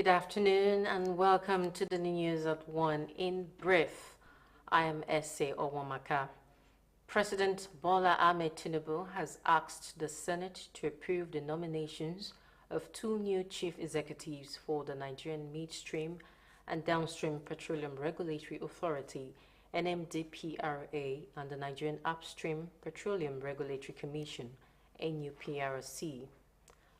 Good afternoon and welcome to the news at 1 in brief. I am S.A. Owamaka. President Bola Ahmed Tinubu has asked the Senate to approve the nominations of 2 new chief executives for the Nigerian Midstream and Downstream Petroleum Regulatory Authority, NMDPRA, and the Nigerian Upstream Petroleum Regulatory Commission, NUPRC.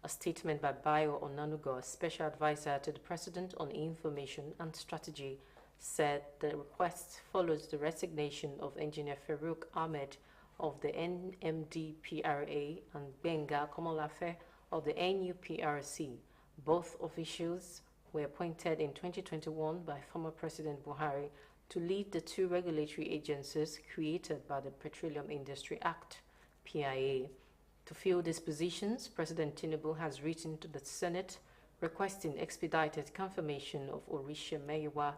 A statement by Bayo Onanuga, Special Advisor to the President on Information and Strategy, said the request follows the resignation of Engineer Farouk Ahmed of the NMDPRA and Benga Komolafe of the NUPRC. Both officials were appointed in 2021 by former President Buhari to lead the 2 regulatory agencies created by the Petroleum Industry Act, PIA. To fill these positions, President Tinubu has written to the Senate requesting expedited confirmation of Orisha Meyiwa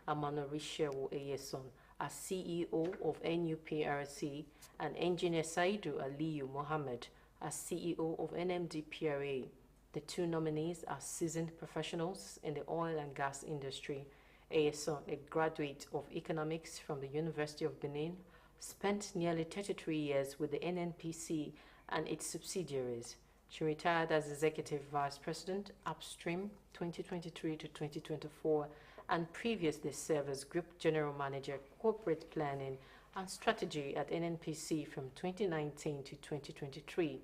Amanorisha Eyeson as CEO of NUPRC and Engineer Saidu Aliyu Mohammed as CEO of NMDPRA. The 2 nominees are seasoned professionals in the oil and gas industry. Eyeson, a graduate of economics from the University of Benin, spent nearly 33 years with the NNPC and its subsidiaries. She retired as Executive Vice President, Upstream, 2023 to 2024, and previously served as Group General Manager, Corporate Planning and Strategy at NNPC from 2019 to 2023.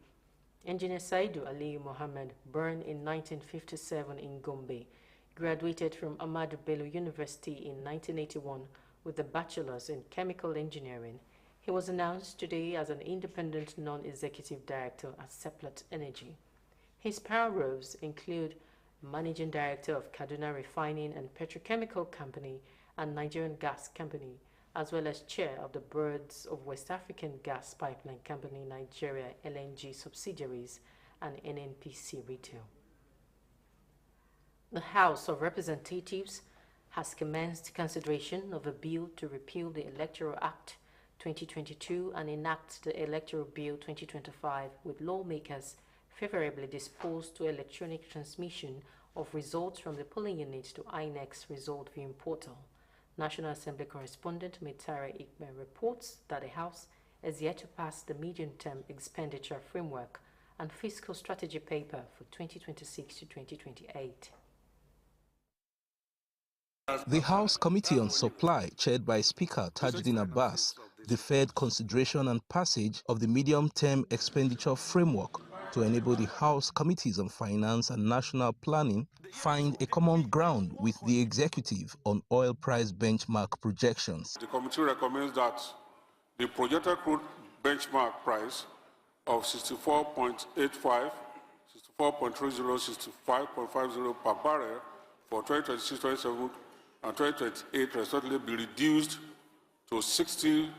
Engineer Saidu Aliyu Mohammed, born in 1957 in Gombe, graduated from Ahmadu Bello University in 1981 with a bachelor's in chemical engineering. He was announced today as an independent non-executive director at Seplat Energy. His prior roles include Managing Director of Kaduna Refining and Petrochemical Company and Nigerian Gas Company, as well as Chair of the Boards of West African Gas Pipeline Company Nigeria LNG subsidiaries and NNPC Retail. The House of Representatives has commenced consideration of a bill to repeal the Electoral Act 2022 and enact the Electoral Bill 2025, with lawmakers favorably disposed to electronic transmission of results from the polling unit to INEC's result viewing portal. National Assembly correspondent Metara Ikme reports that the House is yet to pass the medium-term expenditure framework and fiscal strategy paper for 2026 to 2028. The House Committee on Supply, chaired by Speaker Tajuddin Abbas, deferred consideration and passage of the medium-term expenditure framework to enable the House Committees on Finance and National Planning find a common ground with the executive on oil price benchmark projections. The committee recommends that the projected crude benchmark price of 64.85, 64.30, 65.50 per barrel for 2026-27 and 2028 respectively be reduced to $60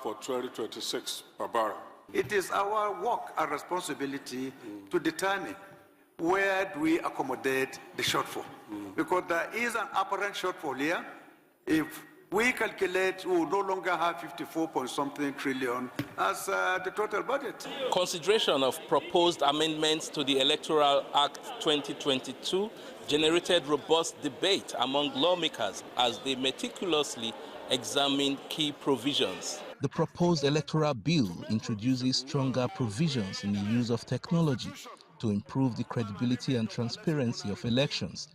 for 2026 per barrel. It is our work and responsibility to determine where do we accommodate the shortfall. Because there is an apparent shortfall here. If we calculate, we will no longer have 54-point-something trillion as the total budget. Consideration of proposed amendments to the Electoral Act 2022 generated robust debate among lawmakers as they meticulously examined key provisions. The proposed electoral bill introduces stronger provisions in the use of technology to improve the credibility and transparency of elections,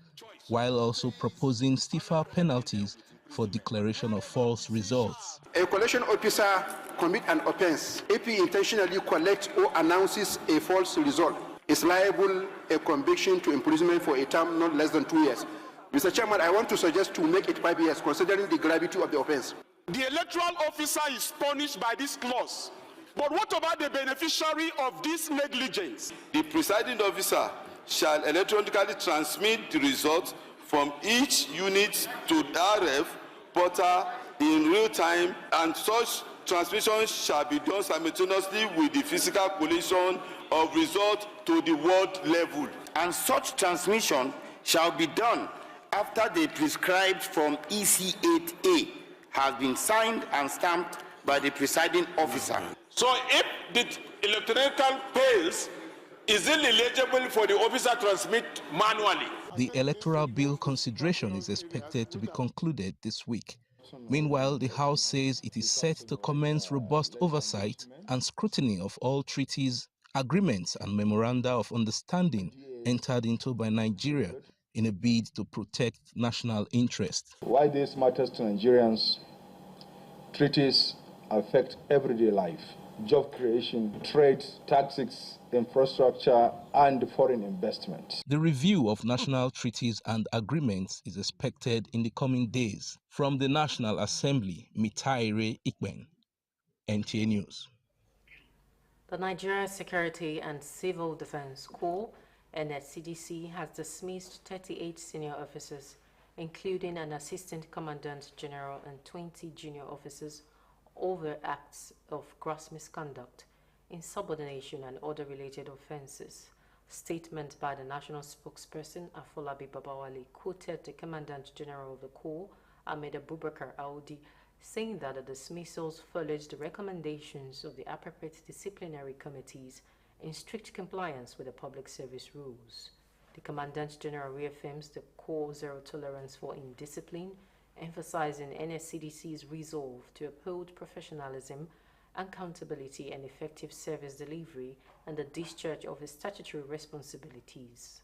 while also proposing stiffer penalties for declaration of false results. A collection officer commits an offense if he intentionally collects or announces a false result is liable a conviction to imprisonment for a term not less than 2 years. Mr. Chairman, I want to suggest to make it 5 years, considering the gravity of the offense. The electoral officer is punished by this clause. But what about the beneficiary of this negligence? The presiding officer shall electronically transmit the results from each unit to the RF portal in real time, and such transmission shall be done simultaneously with the physical collation of results to the world level. And such transmission shall be done after the prescribed Form EC8A has been signed and stamped by the presiding officer. So if the electoral fails, Is it eligible for the officer to transmit manually? The electoral bill consideration is expected to be concluded this week. Meanwhile, the House says it is set to commence robust oversight and scrutiny of all treaties, agreements and memoranda of understanding entered into by Nigeria in a bid to protect national interest. Why this matters to Nigerians: treaties affect everyday life, job creation, trade, taxes, infrastructure, and foreign investment. The review of national treaties and agreements is expected in the coming days. From the National Assembly, Nta Ch10, Nta News. The Nigeria Security and Civil Defense Corps, NSCDC, has dismissed 38 senior officers, including an assistant commandant general and 20 junior officers, over acts of gross misconduct, insubordination and other related offenses. Statement by the national spokesperson Afolabi Babawale quoted the Commandant General of the Corps, Ahmed Abubakar Aoudi, saying that the dismissals followed the recommendations of the appropriate disciplinary committees in strict compliance with the public service rules. The Commandant General reaffirms the Corps' zero tolerance for indiscipline, emphasizing NSCDC's resolve to uphold professionalism, accountability and effective service delivery and the discharge of its statutory responsibilities.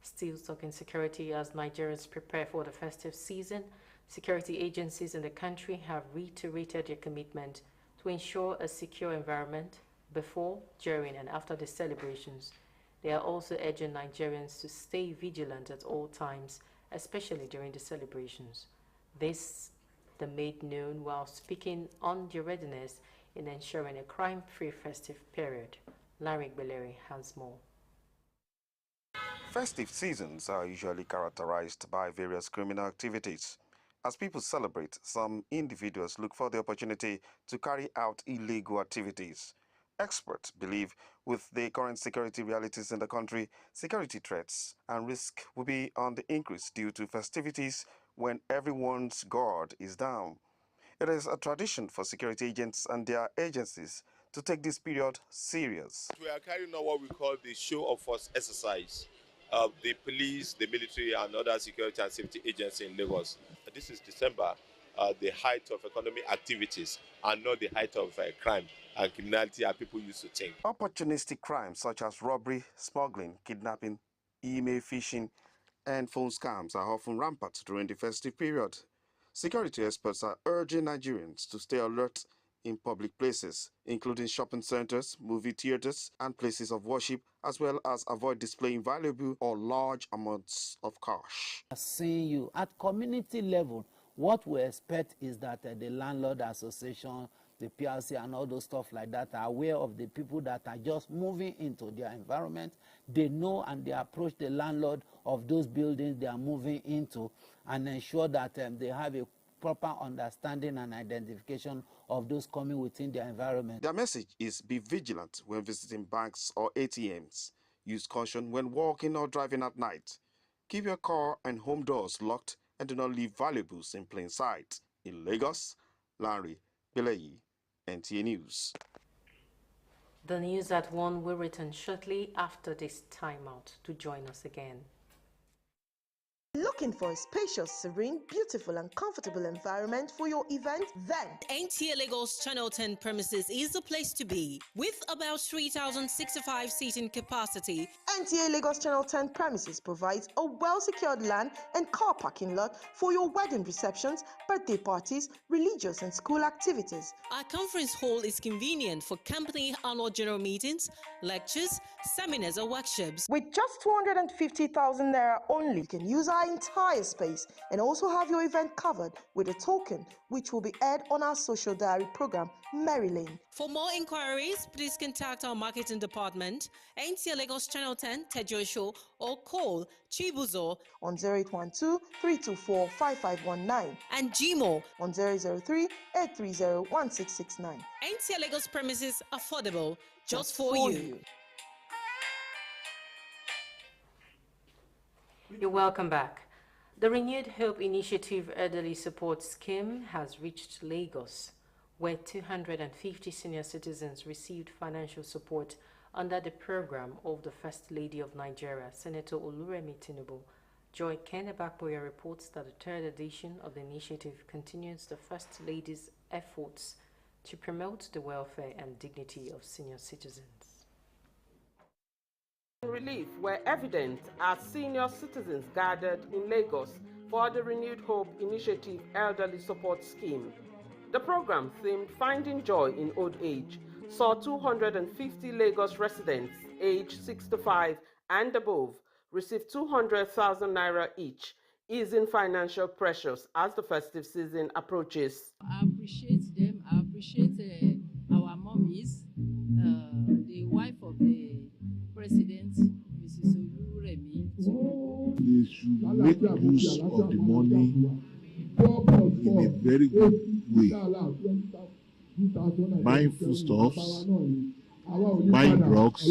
Still talking security, as Nigerians prepare for the festive season, security agencies in the country have reiterated their commitment to ensure a secure environment before, during and after the celebrations. They are also urging Nigerians to stay vigilant at all times, especially during the celebrations. This they made known while speaking on their readiness in ensuring a crime-free festive period. Larry Beleri has more. Festive seasons are usually characterized by various criminal activities. As people celebrate, some individuals look for the opportunity to carry out illegal activities. Experts believe with the current security realities in the country, security threats and risk will be on the increase due to festivities when everyone's guard is down. It is a tradition for security agents and their agencies to take this period serious. We are carrying out what we call the show of force exercise. The police, the military and other security and safety agencies in Lagos. This is December, the height of economic activities and not the height of crime and criminality as people used to think. Opportunistic crimes such as robbery, smuggling, kidnapping, email phishing, and phone scams are often rampant during the festive period. Security experts are urging Nigerians to stay alert in public places, including shopping centers, movie theaters, and places of worship, as well as avoid displaying valuable or large amounts of cash. Seeing you at community level, what we expect is that the landlord association, the PLC and all those stuff like that are aware of the people that are just moving into their environment. They know and they approach the landlord of those buildings they are moving into and ensure that they have a proper understanding and identification of those coming within their environment. Their message is be vigilant when visiting banks or ATMs. Use caution when walking or driving at night. Keep your car and home doors locked and do not leave valuables in plain sight. In Lagos, Larry Bileyi, NTA News. The news at 1 will return shortly after this timeout. To join us again. Looking for a spacious, serene, beautiful and comfortable environment for your event? Then Nta Lagos Channel 10 premises is the place to be. With about 3,065 seating capacity, Nta Lagos Channel 10 premises provides a well-secured land and car parking lot for your wedding receptions, birthday parties, religious and school activities. Our conference hall is convenient for company annual general meetings, lectures, seminars or workshops. With just 250,000 naira only, you can use our entire space and also have your event covered with a token which will be aired on our social diary program, Mary Lane. For more inquiries, please contact our marketing department, Nta Lagos Channel 10 Tejo Show, or call Chibuzo on 0812-324-5519 and Gmo on 003-830-1669. Nta Lagos premises affordable just for you. You're welcome back. The Renewed Hope Initiative Elderly Support Scheme has reached Lagos. where 250 senior citizens received financial support under the program of the First Lady of Nigeria, Senator Oluremi Tinubu. Joy Kenebakboya reports that the third edition of the initiative continues the First Lady's efforts to promote the welfare and dignity of senior citizens. Relief were evident as senior citizens gathered in Lagos for the Renewed Hope Initiative Elderly Support Scheme. The program, themed Finding Joy in Old Age, saw 250 Lagos residents aged 65 and above receive 200,000 naira each, easing financial pressures as the festive season approaches. I appreciate them. I appreciate our mummies, the wife of the president, Mrs. Oluremi. They should make use of the money in a very good way. Buying foodstuffs, buying drugs,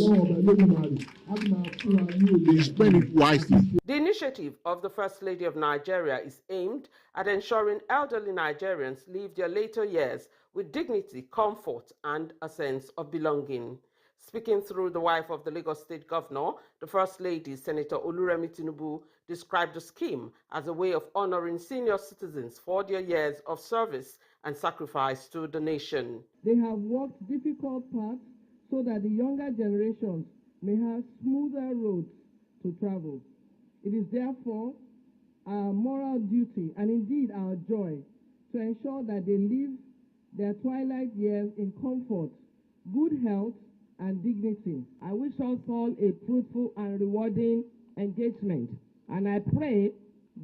they spend it wisely. The initiative of the First Lady of Nigeria is aimed at ensuring elderly Nigerians live their later years with dignity, comfort, and a sense of belonging. Speaking through the wife of the Lagos State Governor, the First Lady, Senator Oluremi Tinubu, described the scheme as a way of honoring senior citizens for their years of service and sacrifice to the nation. They have walked difficult paths so that the younger generations may have smoother roads to travel. It is therefore our moral duty and indeed our joy to ensure that they live their twilight years in comfort, good health, and dignity. I wish us all a fruitful and rewarding engagement, and I pray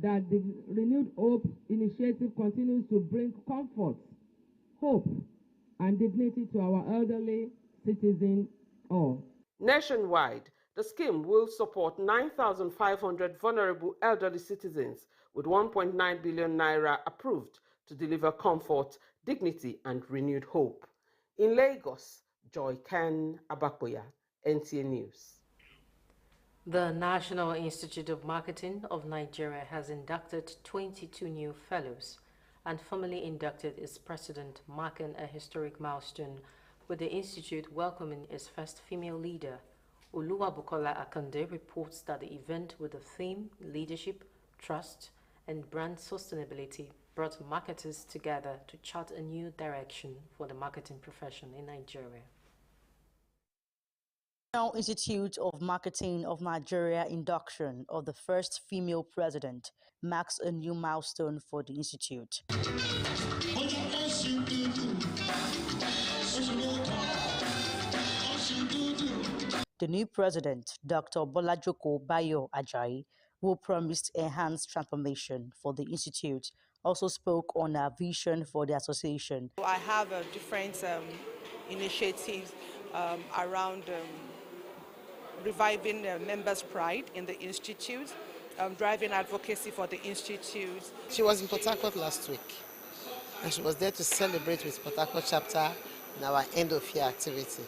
that the Renewed Hope Initiative continues to bring comfort, hope, and dignity to our elderly citizens all. Nationwide, the scheme will support 9,500 vulnerable elderly citizens with 1.9 billion naira approved to deliver comfort, dignity, and renewed hope. In Lagos, Joy Ken Abakoya, NTA News. The National Institute of Marketing of Nigeria has inducted 22 new fellows and formally inducted its president, marking a historic milestone, with the institute welcoming its first female leader. Oluwabukola Akande reports that the event, with the theme Leadership, Trust, and Brand Sustainability, brought marketers together to chart a new direction for the marketing profession in Nigeria. National Institute of Marketing of Nigeria induction of the first female president marks a new milestone for the institute. The new president, Dr. Bolajoko Bayo Ajayi, who promised enhanced transformation for the institute, also spoke on a vision for the association. I have different initiatives around reviving members' pride in the institute, driving advocacy for the institute. She was in Port Harcourt last week, and she was there to celebrate with Port Harcourt chapter in our end-of-year activity.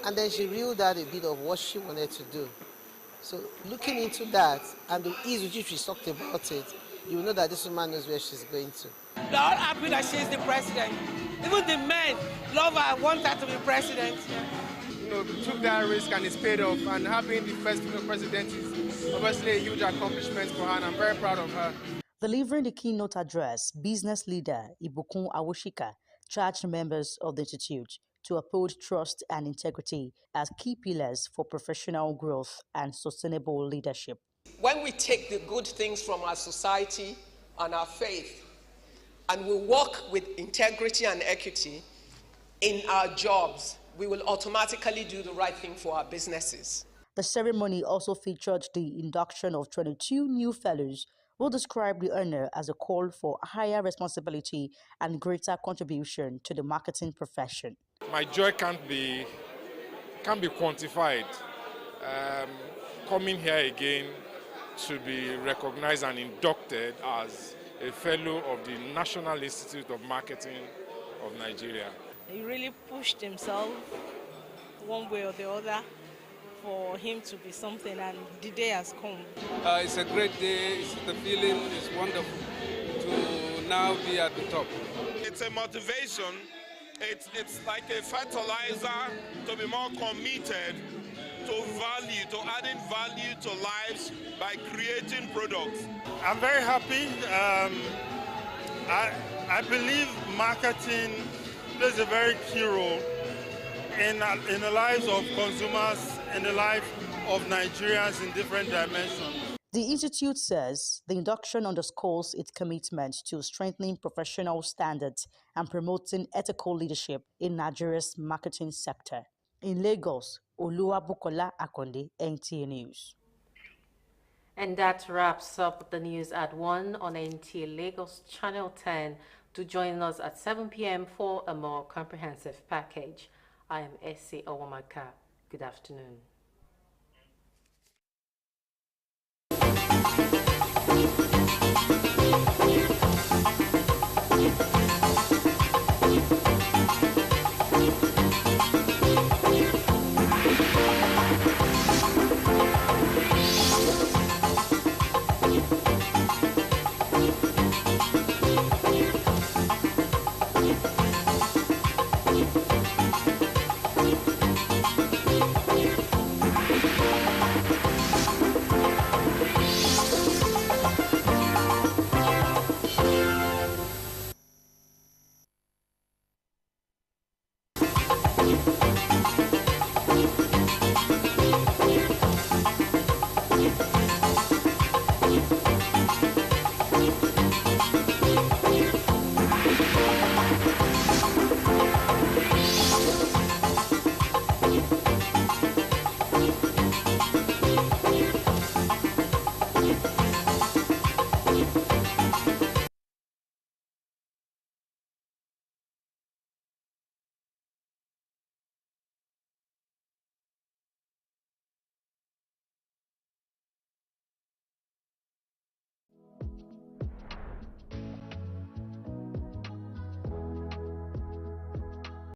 And then she reeled out a bit of what she wanted to do. So looking into that and the ease with which she talked about it, you will know that this woman knows where she's going to. They're all happy that she's the president. Even the men love her, want her to be president. You know, took that risk and it's paid off. And having the first female president is obviously a huge accomplishment for her, and I'm very proud of her. Delivering the keynote address, business leader Ibukun Awoshika charged members of the institute to uphold trust and integrity as key pillars for professional growth and sustainable leadership. When we take the good things from our society and our faith, and we work with integrity and equity in our jobs, we will automatically do the right thing for our businesses. The ceremony also featured the induction of 22 new fellows who described the honor as a call for higher responsibility and greater contribution to the marketing profession. My joy can't be quantified. Coming here again to be recognized and inducted as a fellow of the National Institute of Marketing of Nigeria. He really pushed himself one way or the other for him to be something, and the day has come. It's a great day. The feeling is wonderful to now be at the top. it's a motivation. It's like a fertilizer to be more committed to value, to adding value to lives by creating products. I'm very happy. I believe marketing plays a very key role in the lives of consumers, in the life of Nigerians in different dimensions. The Institute says the induction underscores its commitment to strengthening professional standards and promoting ethical leadership in Nigeria's marketing sector. In Lagos, Oluwabukola Akonde, NTA News. And that wraps up the news at 1 on NTA Lagos Channel 10. Do join us at 7 p.m. for a more comprehensive package. I am Essie Owamaka. Good afternoon.